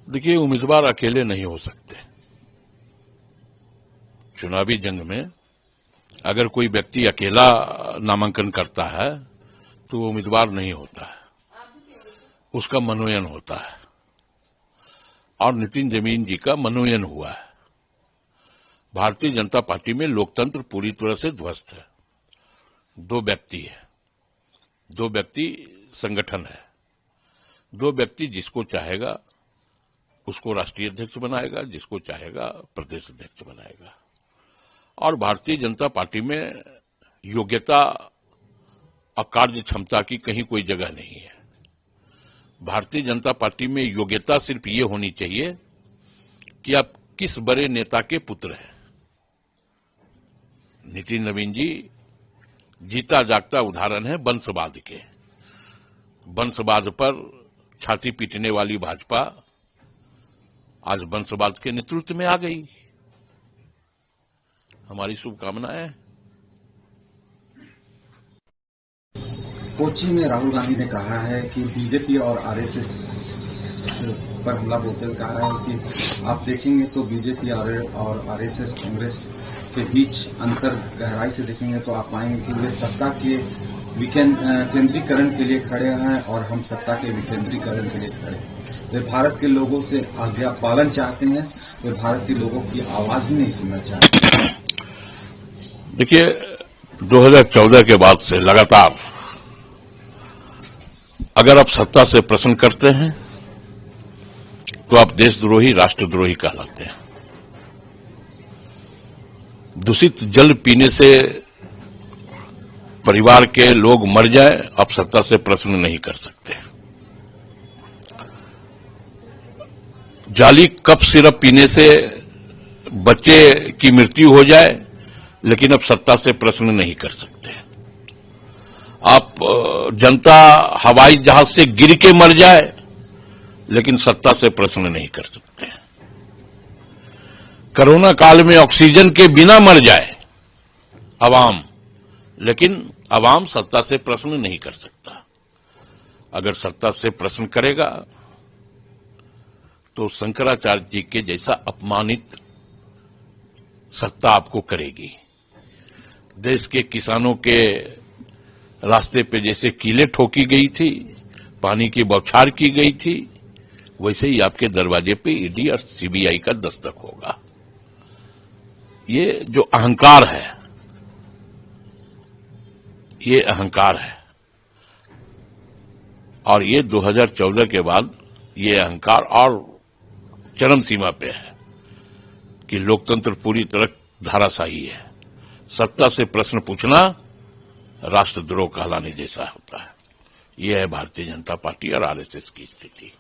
देखिए, उम्मीदवार अकेले नहीं हो सकते। चुनावी जंग में अगर कोई व्यक्ति अकेला नामांकन करता है तो वो उम्मीदवार नहीं होता है, उसका मनोनयन होता है। और नितिन जमीन जी का मनोनयन हुआ है। भारतीय जनता पार्टी में लोकतंत्र पूरी तरह से ध्वस्त है। दो व्यक्ति है, दो व्यक्ति संगठन है, दो व्यक्ति जिसको चाहेगा उसको राष्ट्रीय अध्यक्ष बनाएगा, जिसको चाहेगा प्रदेश अध्यक्ष बनाएगा। और भारतीय जनता पार्टी में योग्यता और कार्य क्षमता की कहीं कोई जगह नहीं है। भारतीय जनता पार्टी में योग्यता सिर्फ ये होनी चाहिए कि आप किस बड़े नेता के पुत्र हैं। नितिन नवीन जी जीता जागता उदाहरण है वंशवाद के। वंशवाद पर छाती पीटने वाली भाजपा आज वंशवाद के नेतृत्व में आ गई। हमारी शुभकामनाएं। कोच्चि में राहुल गांधी ने कहा है कि बीजेपी और आरएसएस पर हमला बोलते हुए कहा है कि आप देखेंगे तो बीजेपी और आरएसएस कांग्रेस के बीच अंतर गहराई से देखेंगे तो आप पाएंगे कि वे सत्ता के केंद्रीकरण के लिए खड़े हैं और हम सत्ता के विकेंद्रीकरण के लिए खड़े हैं। वे भारत के लोगों से आज्ञा पालन चाहते हैं, वे भारत के लोगों की आवाज ही नहीं सुनना चाहते। देखिए, 2014 के बाद से लगातार अगर आप सत्ता से प्रश्न करते हैं तो आप देशद्रोही, राष्ट्रद्रोही कहलाते हैं। दूषित जल पीने से परिवार के लोग मर जाए, आप सत्ता से प्रश्न नहीं कर सकते। जाली कप सिरप पीने से बच्चे की मृत्यु हो जाए, लेकिन अब सत्ता से प्रश्न नहीं कर सकते। आप जनता हवाई जहाज से गिर के मर जाए, लेकिन सत्ता से प्रश्न नहीं कर सकते। कोरोना काल में ऑक्सीजन के बिना मर जाए अवाम, लेकिन अवाम सत्ता से प्रश्न नहीं कर सकता। अगर सत्ता से प्रश्न करेगा तो शंकराचार्य जी के जैसा अपमानित सत्ता आपको करेगी। देश के किसानों के रास्ते पे जैसे कीले ठोकी गई थी, पानी की बौछार की गई थी, वैसे ही आपके दरवाजे पे ईडी और सीबीआई का दस्तक होगा। ये जो अहंकार है, ये अहंकार है। और ये 2014 के बाद ये अहंकार और चरम सीमा पे है कि लोकतंत्र पूरी तरह धाराशाही है। सत्ता से प्रश्न पूछना राष्ट्रद्रोह कहलाने जैसा होता है। यह है भारतीय जनता पार्टी और आरएसएस की स्थिति।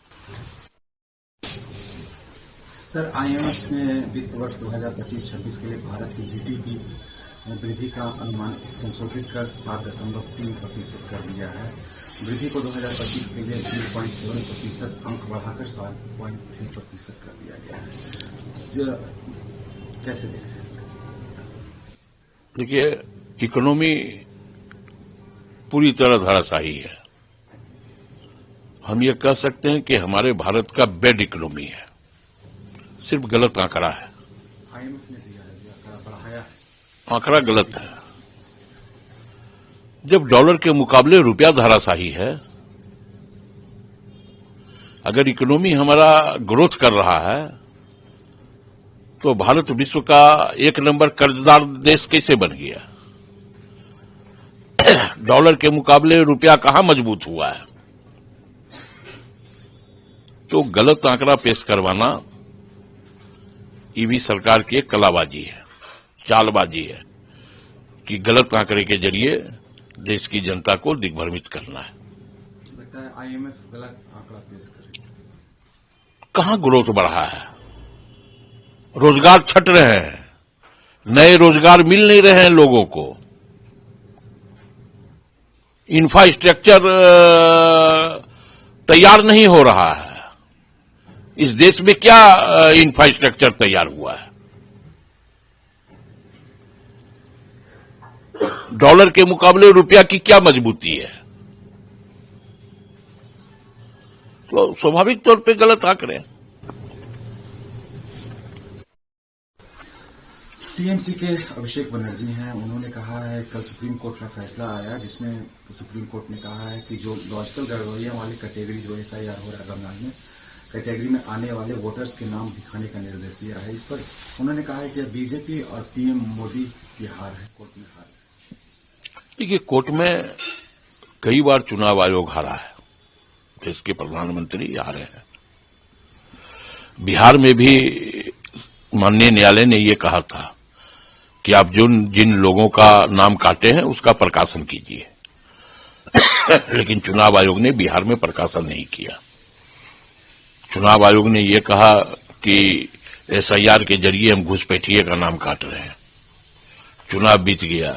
सर, आईएमएफ ने वित्त वर्ष 2025-26 के लिए भारत की जीडीपी वृद्धि का अनुमान संशोधित कर 7.3% कर दिया है। वृद्धि को 2025 के लिए 3.7% अंक बढ़ाकर 7.3% कर दिया गया है। कैसे देखें? देखिए, इकोनॉमी पूरी तरह धराशायी है। हम ये कह सकते हैं कि हमारे भारत का बेड इकोनॉमी है। सिर्फ गलत आंकड़ा है। आईएमएफ ने दिया है, आंकड़ा बढ़ाया है। आंकड़ा गलत है। जब डॉलर के मुकाबले रुपया धराशायी है, अगर इकोनॉमी हमारा ग्रोथ कर रहा है तो भारत विश्व का 1 नंबर कर्जदार देश कैसे बन गया? डॉलर के मुकाबले रुपया कहां मजबूत हुआ है? तो गलत आंकड़ा पेश करवाना ये भी सरकार की एक कलाबाजी है, चालबाजी है कि गलत आंकड़े के जरिए देश की जनता को दिग्भ्रमित करना है। लगता है आईएमएफ गलत आंकड़ा पेश करे। कहां ग्रोथ बढ़ा है? रोजगार छट रहे हैं, नए रोजगार मिल नहीं रहे हैं लोगों को। इंफ्रास्ट्रक्चर तैयार नहीं हो रहा है। इस देश में क्या इंफ्रास्ट्रक्चर तैयार हुआ है? डॉलर के मुकाबले रुपया की क्या मजबूती है? तो स्वाभाविक तौर पे गलत आंकड़े। टीएमसी के अभिषेक बनर्जी हैं, उन्होंने कहा है कल सुप्रीम कोर्ट का फैसला आया जिसमें सुप्रीम कोर्ट ने कहा है कि जो लॉजिकल गड़बड़ियां वाली कैटेगरी जो एसआईआर हो रहा है बंगाल में, कैटेगरी में आने वाले वोटर्स के नाम दिखाने का निर्देश दिया है। इस पर उन्होंने कहा है कि बीजेपी और पीएम मोदी की हार है, कोर्ट में हार है। देखिए, कोर्ट में कई बार चुनाव आयोग हारा है, देश के प्रधानमंत्री हारे हैं। बिहार में भी माननीय न्यायालय ने यह कहा था कि आप जिन लोगों का नाम काटे हैं उसका प्रकाशन कीजिए, लेकिन चुनाव आयोग ने बिहार में प्रकाशन नहीं किया। चुनाव आयोग ने यह कहा कि एसआईआर के जरिए हम घुसपैठिए का नाम काट रहे हैं। चुनाव बीत गया,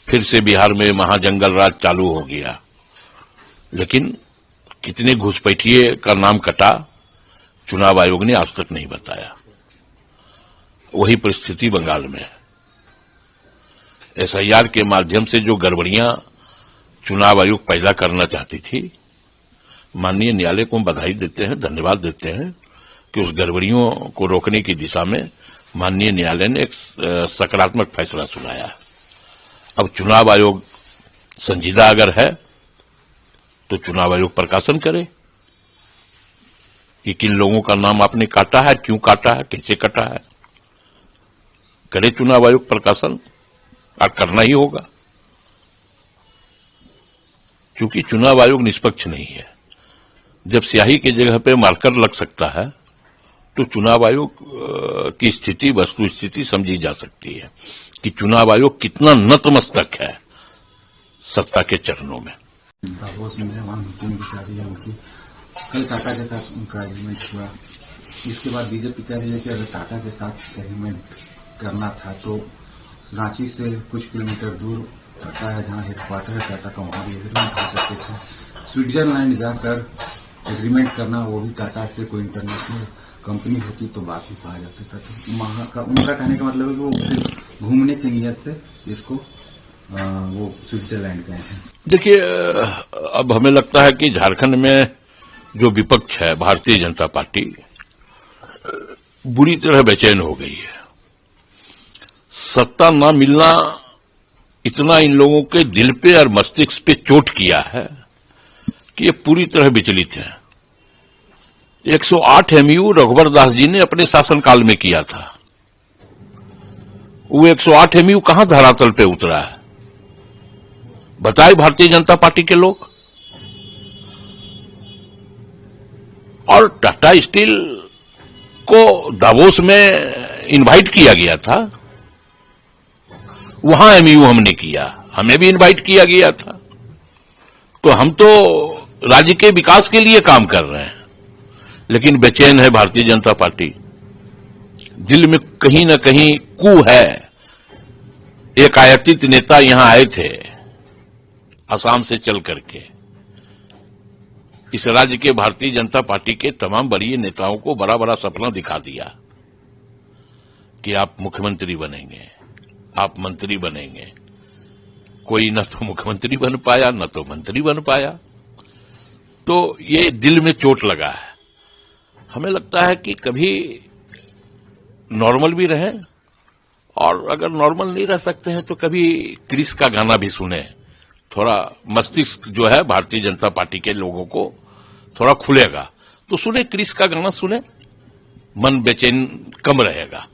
फिर से बिहार में महाजंगल राज चालू हो गया, लेकिन कितने घुसपैठिए का नाम कटा चुनाव आयोग ने आज तक नहीं बताया। वही परिस्थिति बंगाल में है। एसआईआर के माध्यम से जो गड़बड़ियां चुनाव आयोग पैदा करना चाहती थी, माननीय न्यायालय को हम बधाई देते हैं, धन्यवाद देते हैं कि उस गड़बड़ियों को रोकने की दिशा में माननीय न्यायालय ने एक सकारात्मक फैसला सुनाया। अब चुनाव आयोग संजीदा अगर है तो चुनाव आयोग प्रकाशन करे कि किन लोगों का नाम आपने काटा है, क्यों काटा है, कैसे काटा है। करे चुनाव आयोग प्रकाशन, और करना ही होगा, क्योंकि चुनाव आयोग निष्पक्ष नहीं है। जब स्याही की जगह पे मार्कर लग सकता है तो चुनाव आयोग की स्थिति, वस्तु स्थिति समझी जा सकती है कि चुनाव आयोग कितना नतमस्तक है सत्ता के चरणों में। दावोस में वहां मीटिंग भी जारी है उनकी, कल टाटा के साथ उनका एग्रीमेंट हुआ। इसके बाद बीजेपी कह रही है कि अगर टाटा के साथ एग्रीमेंट करना था तो रांची से कुछ किलोमीटर दूर टाटा है, जहां हेडक्वार्टर है टाटा का, वहां भी एग्रीमेंट हो सकते थे। स्विट्जरलैंड जाकर एग्रीमेंट करना, वो भी टाटा से कोई इंटरनेशनल कंपनी होती तो बात ही कहा जा सकता था। वहां का उनका कहने का मतलब है कि वो सिर्फ घूमने की नीयत से इसको वो स्विट्जरलैंड गए हैं। देखिए, अब हमें लगता है कि झारखंड में जो विपक्ष है, भारतीय जनता पार्टी, बुरी तरह बेचैन हो गई है। सत्ता न मिलना इतना इन लोगों के दिल पे और मस्तिष्क पे चोट किया है कि ये पूरी तरह विचलित है। 108 एमयू रघुवर दास जी ने अपने शासनकाल में किया था। वो 108 एमयू कहां धरातल पे उतरा है, बताए भारतीय जनता पार्टी के लोग। और टाटा स्टील को दावोस में इनवाइट किया गया था, वहां एमयू हमने किया, हमें भी इनवाइट किया गया था। तो हम तो राज्य के विकास के लिए काम कर रहे हैं, लेकिन बेचैन है भारतीय जनता पार्टी। दिल में कहीं ना कहीं कू है। एक आयातित नेता यहां आए थे असम से चल करके, इस राज्य के भारतीय जनता पार्टी के तमाम बड़े नेताओं को बड़ा बड़ा सपना दिखा दिया कि आप मुख्यमंत्री बनेंगे, आप मंत्री बनेंगे। कोई न तो मुख्यमंत्री बन पाया, न तो मंत्री बन पाया। तो ये दिल में चोट लगा है। हमें लगता है कि कभी नॉर्मल भी रहें, और अगर नॉर्मल नहीं रह सकते हैं तो कभी क्रिस का गाना भी सुने। थोड़ा मस्तिष्क जो है भारतीय जनता पार्टी के लोगों को थोड़ा खुलेगा, तो सुने, क्रिस का गाना सुने, मन बेचैन कम रहेगा।